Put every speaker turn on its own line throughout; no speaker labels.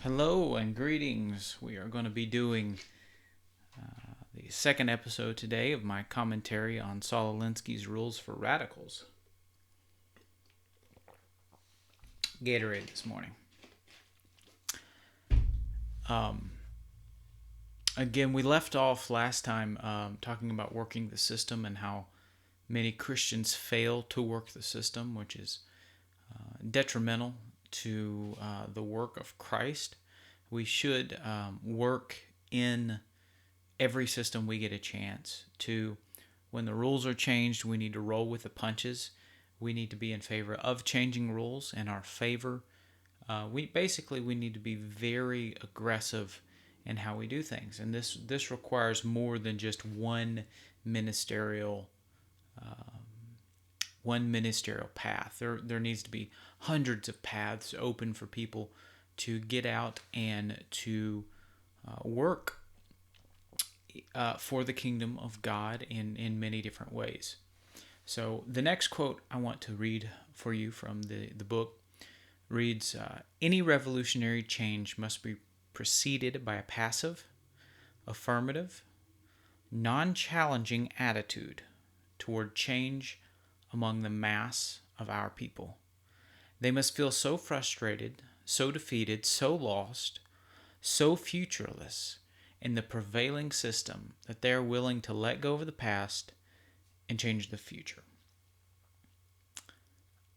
Hello and greetings. We are going to be doing the second episode today of my commentary on Saul Alinsky's Rules for Radicals. Gatorade this morning. Again, we left off last time talking about working the system and how many Christians fail to work the system, which is detrimental to the work of Christ. We should work in every system we get a chance to. When the rules are changed, we need to roll with the punches. We need to be in favor of changing rules in our favor. We need to be very aggressive in how we do things, and this requires more than just ministerial one ministerial path. There needs to be hundreds of paths open for people to get out and to work for the kingdom of God in many different ways. So the next quote I want to read for you from the book reads, any revolutionary change must be preceded by a passive, affirmative, non-challenging attitude toward change among the mass of our people. They must feel so frustrated, so defeated, so lost, so futureless in the prevailing system that they are willing to let go of the past and change the future.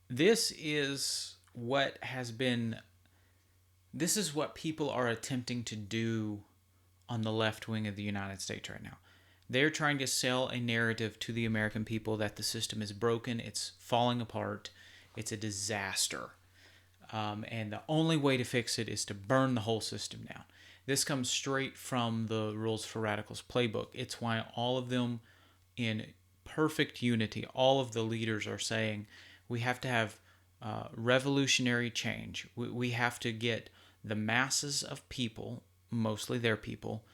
This is what people are attempting to do on the left wing of the United States right now. They're trying to sell a narrative to the American people that the system is broken, it's falling apart, it's a disaster. And the only way to fix it is to burn the whole system down. This comes straight from the Rules for Radicals playbook. It's why all of them, in perfect unity, all of the leaders are saying we have to have revolutionary change. We have to get the masses of people, mostly their people,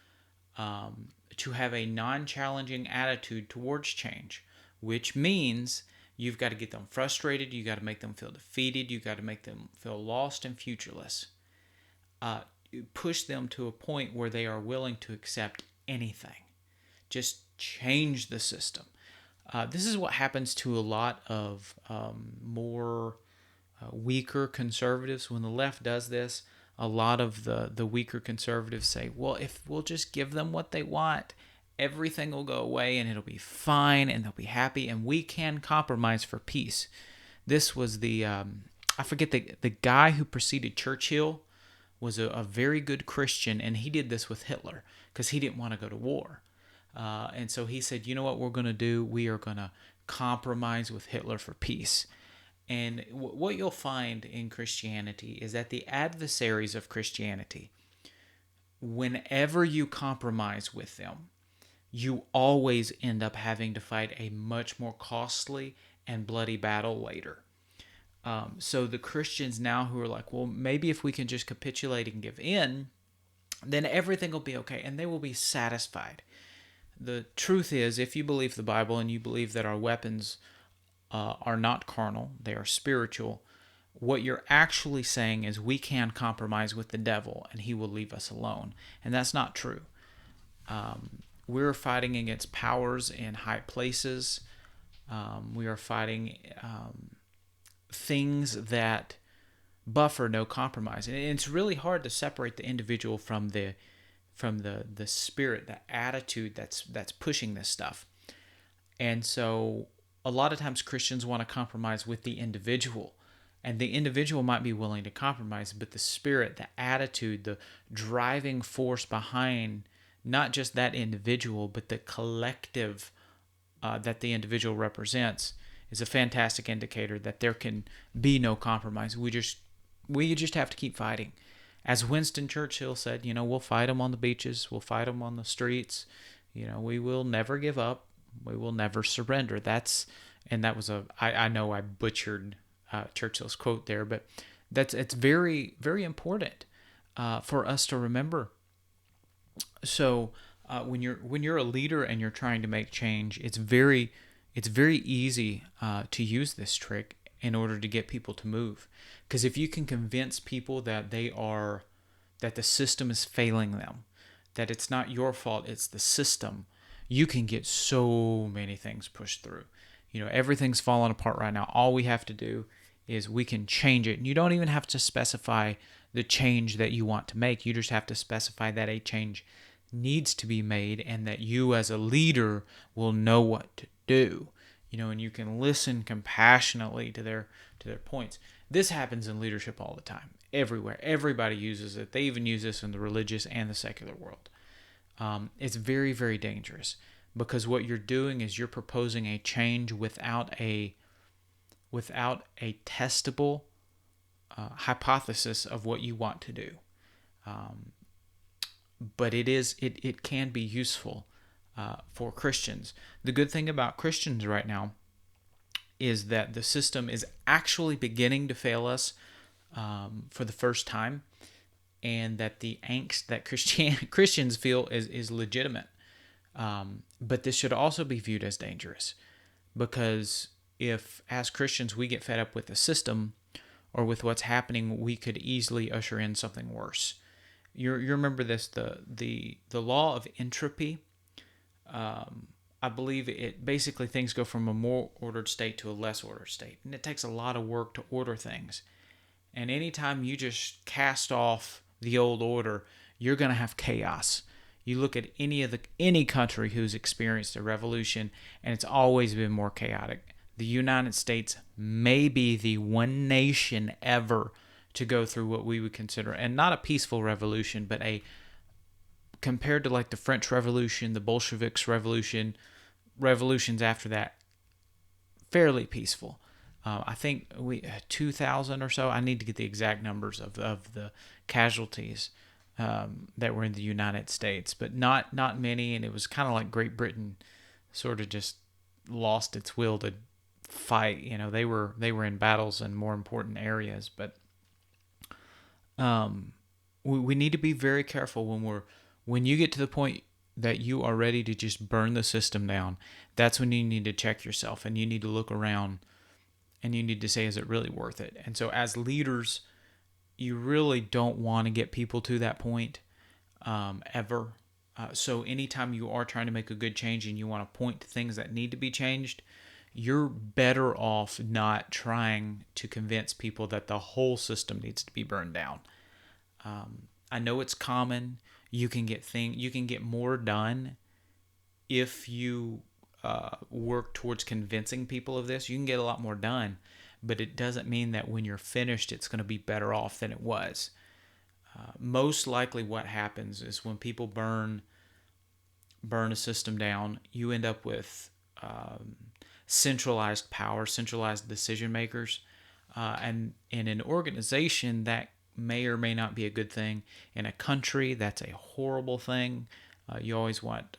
to have a non-challenging attitude towards change, which means you've got to get them frustrated, you got to make them feel defeated, you got to make them feel lost and futureless. Push them to a point where they are willing to accept anything. Just change the system. This is what happens to a lot of more weaker conservatives. When the left does this, a lot of the weaker conservatives say, well, if we'll just give them what they want, everything will go away and it'll be fine and they'll be happy and we can compromise for peace. This was I forget the guy who preceded Churchill was a very good Christian, and he did this with Hitler because he didn't want to go to war. And so he said, you know what we're going to do? We are going to compromise with Hitler for peace. And what you'll find in Christianity is that the adversaries of Christianity, whenever you compromise with them, you always end up having to fight a much more costly and bloody battle later. So the Christians now who are like, well, maybe if we can just capitulate and give in, then everything will be okay and they will be satisfied. The truth is, if you believe the Bible and you believe that our weapons are not carnal, they are spiritual, what you're actually saying is we can compromise with the devil and he will leave us alone. And that's not true. We're fighting against powers in high places. We are fighting things that buffer no compromise, and it's really hard to separate the individual from the spirit, the attitude that's pushing this stuff. And so a lot of times Christians want to compromise with the individual, and the individual might be willing to compromise, but the spirit, the attitude, the driving force behind not just that individual but the collective that the individual represents is a fantastic indicator that there can be no compromise. We just have to keep fighting. As Winston Churchill said, we'll fight them on the beaches, we'll fight them on the streets. We will never give up. We will never surrender. I know I butchered Churchill's quote there, but it's very, very important for us to remember. So when you're a leader and you're trying to make change, it's very easy to use this trick in order to get people to move. Because if you can convince people that they are that the system is failing them, that it's not your fault, it's the system, you can get so many things pushed through. Everything's falling apart right now. All we have to do is we can change it. And you don't even have to specify the change that you want to make. You just have to specify that a change needs to be made and that you as a leader will know what to do. And you can listen compassionately to their points. This happens in leadership all the time, everywhere. Everybody uses it. They even use this in the religious and the secular world. It's very, very dangerous because what you're doing is you're proposing a change without a testable hypothesis of what you want to do. But it can be useful for Christians. The good thing about Christians right now is that the system is actually beginning to fail us for the first time, and that the angst that Christians feel is legitimate. But this should also be viewed as dangerous, because if, as Christians, we get fed up with the system or with what's happening, we could easily usher in something worse. You remember this, the law of entropy. I believe it basically, things go from a more ordered state to a less ordered state, and it takes a lot of work to order things. And anytime you just cast off the old order, you're going to have chaos. You look at any country who's experienced a revolution, and it's always been more chaotic. The United States may be the one nation ever to go through what we would consider, and not a peaceful revolution, but compared to like the French Revolution, the Bolsheviks revolutions after that, fairly peaceful. I think 2,000 or so. I need to get the exact numbers of the casualties that were in the United States, but not many. And it was kind of like Great Britain sort of just lost its will to fight. They were in battles in more important areas, but we need to be very careful when you get to the point that you are ready to just burn the system down. That's when you need to check yourself, and you need to look around, and you need to say, is it really worth it? And so as leaders, you really don't want to get people to that point ever. So anytime you are trying to make a good change and you want to point to things that need to be changed, you're better off not trying to convince people that the whole system needs to be burned down. I know it's common. You can get more done if you work towards convincing people of this. You can get a lot more done, but it doesn't mean that when you're finished, it's going to be better off than it was. Most likely what happens is when people burn a system down, you end up with centralized power, centralized decision makers, and in an organization that may or may not be a good thing. In a country, that's a horrible thing. You always want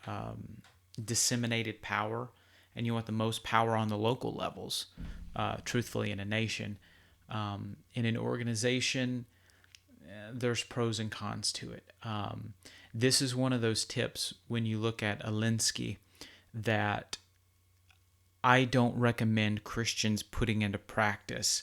disseminated power, and you want the most power on the local levels, truthfully, in a nation. In an organization, there's pros and cons to it. This is one of those tips when you look at Alinsky that I don't recommend Christians putting into practice,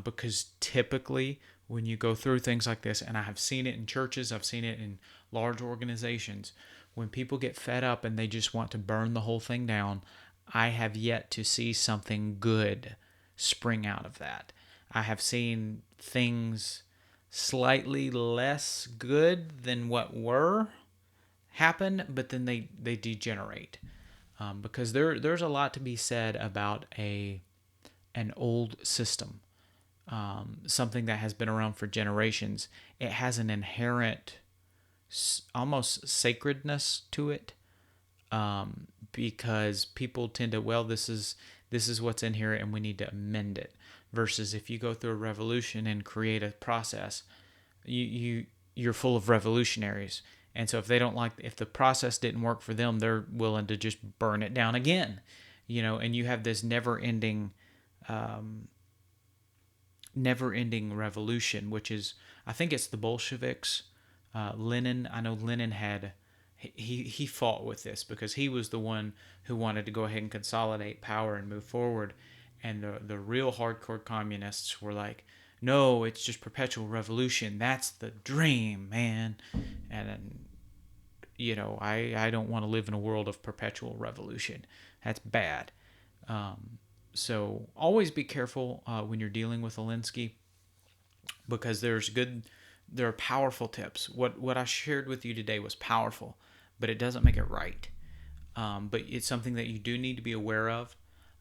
because typically when you go through things like this, and I have seen it in churches, I've seen it in large organizations, when people get fed up and they just want to burn the whole thing down, I have yet to see something good spring out of that. I have seen things slightly less good than what were happen, but then they degenerate. Because there's a lot to be said about an old system. Something that has been around for generations. It has an inherent almost sacredness to it, because people tend to, well, this is what's in here and we need to amend it. Versus if you go through a revolution and create a process, you're full of revolutionaries, and so if the process didn't work for them, they're willing to just burn it down again, and you have this never-ending revolution, which is, I think it's the Bolsheviks. Lenin, I know Lenin had, he fought with this because he was the one who wanted to go ahead and consolidate power and move forward. And the real hardcore communists were like, no, it's just perpetual revolution. That's the dream, man. And I don't want to live in a world of perpetual revolution. That's bad. So always be careful when you're dealing with Alinsky, because there are powerful tips. What I shared with you today was powerful, but it doesn't make it right. But it's something that you do need to be aware of,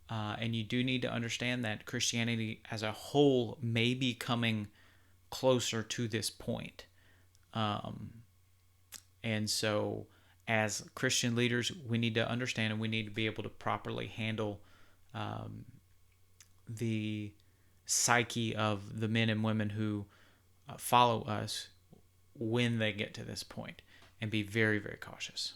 and you do need to understand that Christianity as a whole may be coming closer to this point. And so, as Christian leaders, we need to understand and we need to be able to properly handle the psyche of the men and women who follow us when they get to this point, and be very, very cautious.